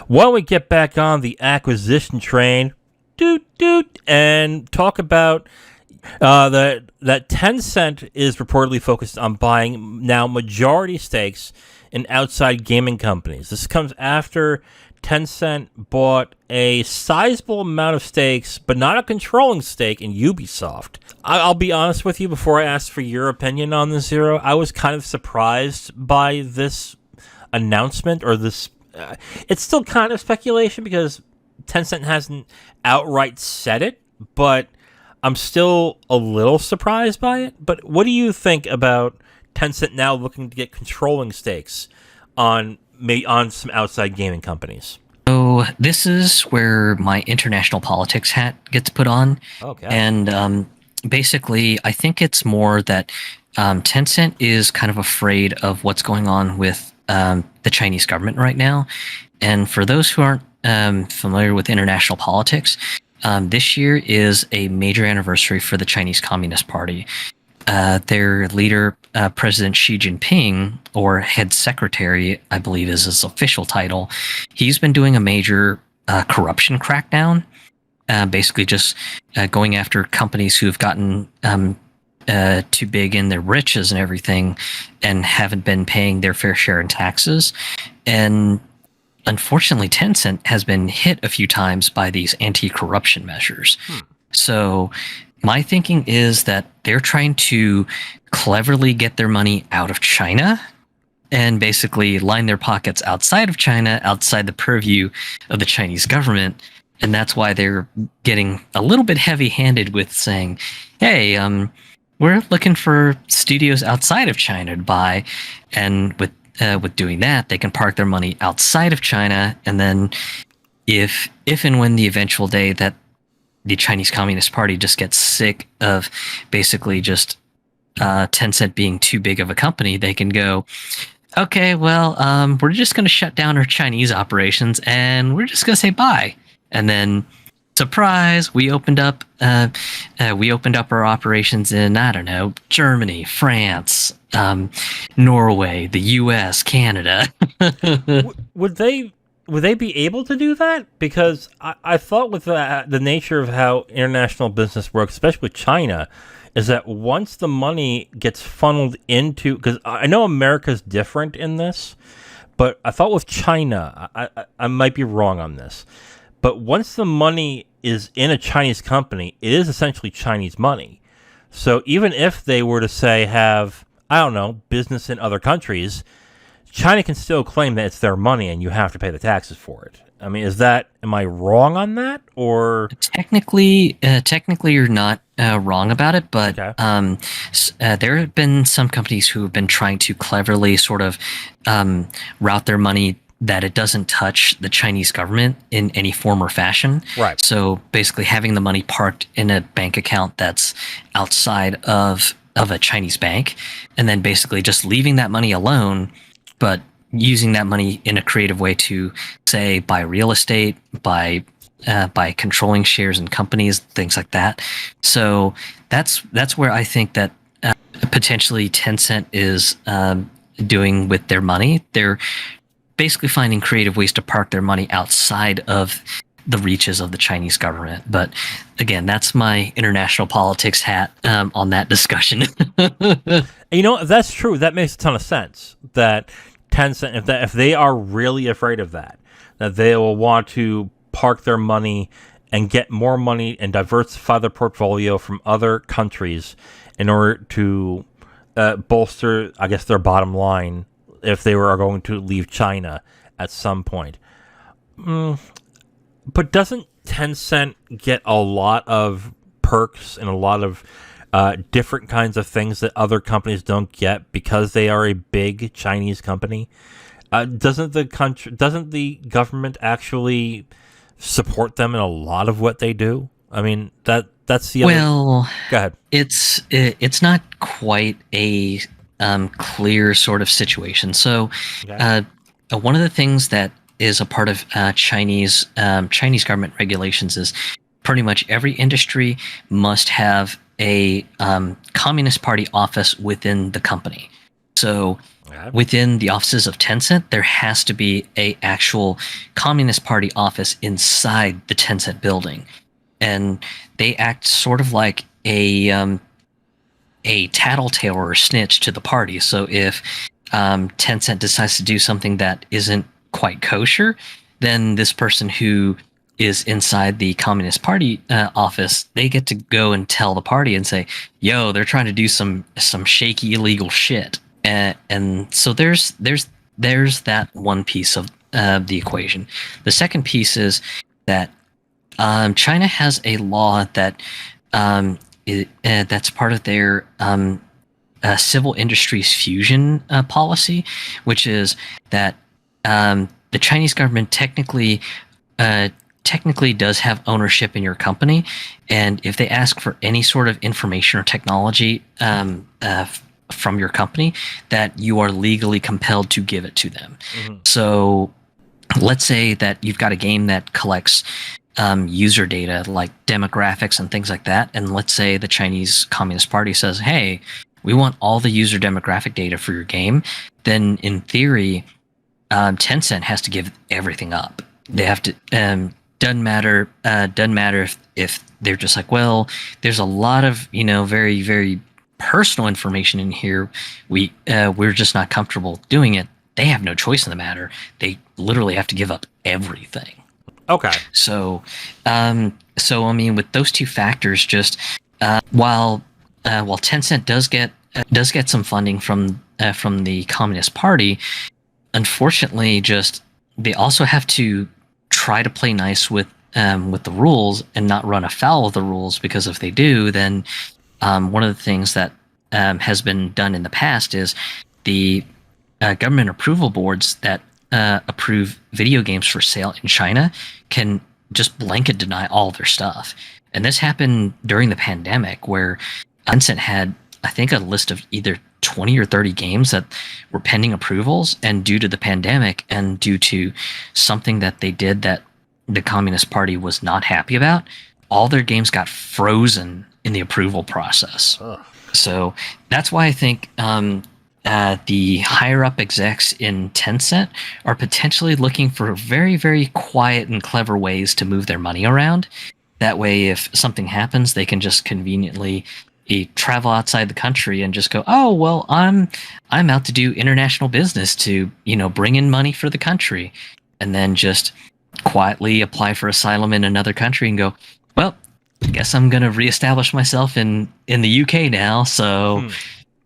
Why don't we get back on the acquisition train, doot doot, and talk about that Tencent is reportedly focused on buying now majority stakes in outside gaming companies. This comes after Tencent bought a sizable amount of stakes, but not a controlling stake in Ubisoft. I'll be honest with you before I ask for your opinion on this, Zero. I was kind of surprised by this announcement, or this. It's still kind of speculation because Tencent hasn't outright said it, but I'm still a little surprised by it. But what do you think about Tencent now looking to get controlling stakes on some outside gaming companies? So this is where my international politics hat gets put on. Okay. And basically, I think it's more that Tencent is kind of afraid of what's going on with the Chinese government right now. And for those who aren't familiar with international politics, this year is a major anniversary for the Chinese Communist Party. Their leader, President Xi Jinping, or head secretary, I believe is his official title, he's been doing a major corruption crackdown, basically just going after companies who have gotten too big in their riches and everything and haven't been paying their fair share in taxes. And unfortunately, Tencent has been hit a few times by these anti-corruption measures. So my thinking is that they're trying to cleverly get their money out of China and basically line their pockets outside of China, outside the purview of the Chinese government. And that's why they're getting a little bit heavy-handed with saying, hey, we're looking for studios outside of China to buy. And with doing that, they can park their money outside of China. And then if and when the eventual day that the Chinese Communist Party just gets sick of basically just Tencent being too big of a company, they can go, okay, well, we're just going to shut down our Chinese operations and we're just going to say bye. And then, surprise, we opened up our operations in, I don't know, Germany, France, Norway, the U.S., Canada. Would they be able to do that? Because I thought with the nature of how international business works, especially with China, is that once the money gets funneled into, because I know America's different in this, but I thought with China, I might be wrong on this, but once the money is in a Chinese company, it is essentially Chinese money. So even if they were to say have, I don't know, business in other countries, China can still claim that it's their money and you have to pay the taxes for it. I mean, am I wrong on that, or? Technically you're not wrong about it, but Okay. There have been some companies who have been trying to cleverly sort of route their money that it doesn't touch the Chinese government in any form or fashion. Right. So basically having the money parked in a bank account that's outside of a Chinese bank, and then basically just leaving that money alone, but using that money in a creative way to, say, buy real estate, by controlling shares in companies, things like that. So that's where I think that potentially Tencent is doing with their money. They're basically finding creative ways to park their money outside of the reaches of the Chinese government. But again, that's my international politics hat on that discussion. You know, if that's true, that makes a ton of sense. That Tencent, if they are really afraid of that they will want to park their money and get more money and diversify their portfolio from other countries in order to bolster, I guess, their bottom line if they were going to leave China at some point. But doesn't Tencent get a lot of perks and a lot of different kinds of things that other companies don't get because they are a big Chinese company? Doesn't the government actually support them in a lot of what they do? I mean, that's the other. Well, Go ahead. It's not quite a clear sort of situation. So, Okay. one of the things that is a part of Chinese government regulations is pretty much every industry must have a Communist Party office within the company. So Yeah. within the offices of Tencent, there has to be a actual Communist Party office inside the Tencent building, and they act sort of like a tattletale or a snitch to the party. So if Tencent decides to do something that isn't quite kosher, then this person who is inside the Communist Party office, they get to go and tell the party and say, "Yo, they're trying to do some shaky illegal shit." And so there's that one piece of the equation. The second piece is that China has a law that that's part of their civil industries fusion policy, which is that the Chinese government technically does have ownership in your company, and if they ask for any sort of information or technology from your company, that you are legally compelled to give it to them. Mm-hmm. So let's say that you've got a game that collects user data like demographics and things like that, and let's say the Chinese Communist Party says, "Hey, we want all the user demographic data for your game," then in theory, Tencent has to give everything up. They have to. Doesn't matter if they're just like, well, there's a lot of very very personal information in here. We're just not comfortable doing it. They have no choice in the matter. They literally have to give up everything. Okay. So I mean, with those two factors, just while Tencent does get some funding from the Communist Party, unfortunately, just they also have to try to play nice with the rules and not run afoul of the rules, because if they do, then one of the things that has been done in the past is the government approval boards that approve video games for sale in China can just blanket deny all their stuff. And this happened during the pandemic, where Tencent had, I think, a list of either 20 or 30 games that were pending approvals, and due to the pandemic and due to something that they did that the Communist Party was not happy about, all their games got frozen in the approval process. Ugh. So that's why I think the higher up execs in Tencent are potentially looking for very, very quiet and clever ways to move their money around. That way, if something happens, they can just conveniently travel outside the country and just go, "Oh, well, I'm out to do international business to bring in money for the country," and then just quietly apply for asylum in another country and go, "Well, I guess I'm gonna reestablish myself in the UK now." So.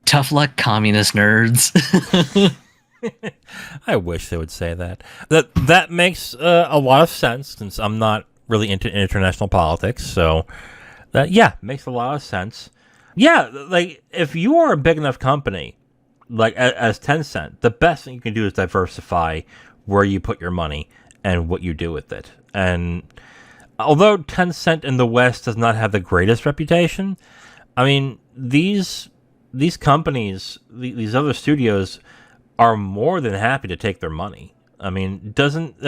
Tough luck, communist nerds. I wish they would say that. That makes a lot of sense, since I'm not really into international politics. So that makes a lot of sense. Yeah, like if you are a big enough company, like as Tencent, the best thing you can do is diversify where you put your money and what you do with it. And although Tencent in the West does not have the greatest reputation, I mean these companies, these other studios, are more than happy to take their money. I mean, doesn't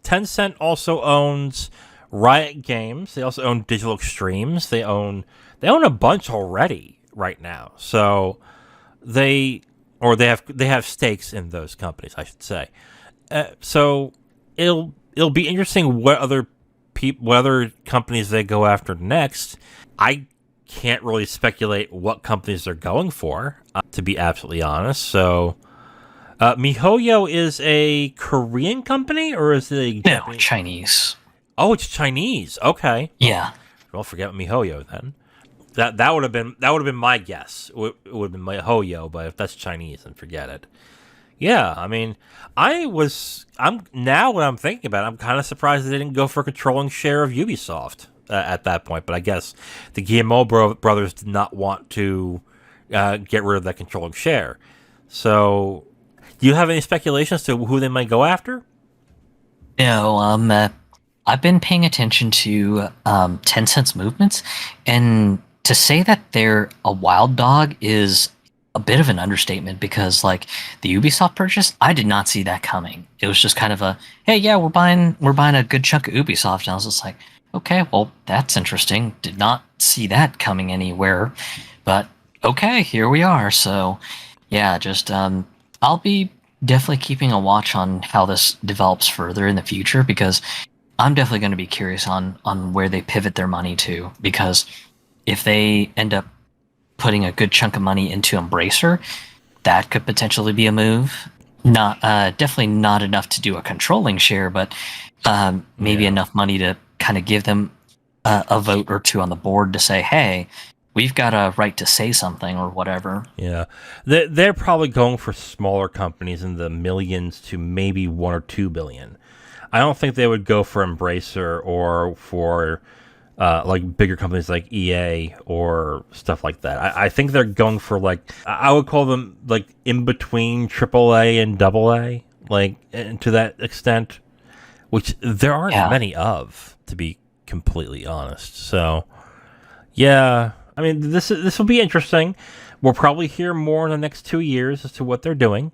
Tencent also owns Riot Games? They also own Digital Extremes. They own a bunch already right now. So they have stakes in those companies, I should say. So it'll be interesting what other companies they go after next. I can't really speculate what companies they're going for, to be absolutely honest. So, MiHoYo is a Korean company, or is it a Japanese? Chinese. Oh, it's Chinese. Okay. Yeah. Well, forget MiHoYo then. That would have been my guess. It would have been MiHoYo, but if that's Chinese, then forget it. Yeah, I mean, now when I'm thinking about it, I'm kind of surprised they didn't go for a controlling share of Ubisoft. At that point, but I guess the Guillemot brothers did not want to get rid of that controlling share. So, do you have any speculation as to who they might go after? No, I've been paying attention to Tencent's movements, and to say that they're a wild dog is a bit of an understatement, because like the Ubisoft purchase, I did not see that coming. It was just kind of a, hey, yeah, we're buying a good chunk of Ubisoft, and I was just like, okay, well, that's interesting. Did not see that coming anywhere, but okay, here we are. So, yeah, just I'm I'll be definitely keeping a watch on how this develops further in the future, because I'm definitely going to be curious on where they pivot their money to. Because if they end up putting a good chunk of money into Embracer, that could potentially be a move. Not definitely not enough to do a controlling share, but maybe enough money to kind of give them a vote or two on the board to say, hey, we've got a right to say something or whatever. Yeah, they're probably going for smaller companies in the millions to maybe 1 or 2 billion. I don't think they would go for Embracer or for like bigger companies like EA or stuff like that. I think they're going for like I would call them like in between AAA and AA, like and to that extent, which there aren't many of, to be completely honest. So yeah, I mean this will be interesting. We'll probably hear more in the next 2 years as to what they're doing.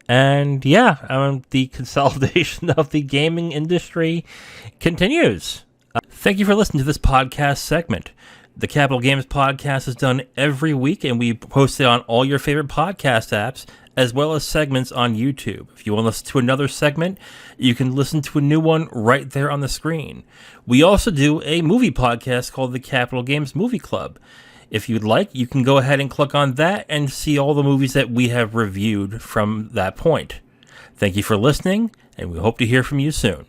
And yeah, the consolidation of the gaming industry continues. Thank you for listening to this podcast segment. The Capital Games podcast is done every week, and we post it on all your favorite podcast apps, as well as segments on YouTube. If you want to listen to another segment, you can listen to a new one right there on the screen. We also do a movie podcast called the Capital Games Movie Club. If you'd like, you can go ahead and click on that and see all the movies that we have reviewed from that point. Thank you for listening, and we hope to hear from you soon.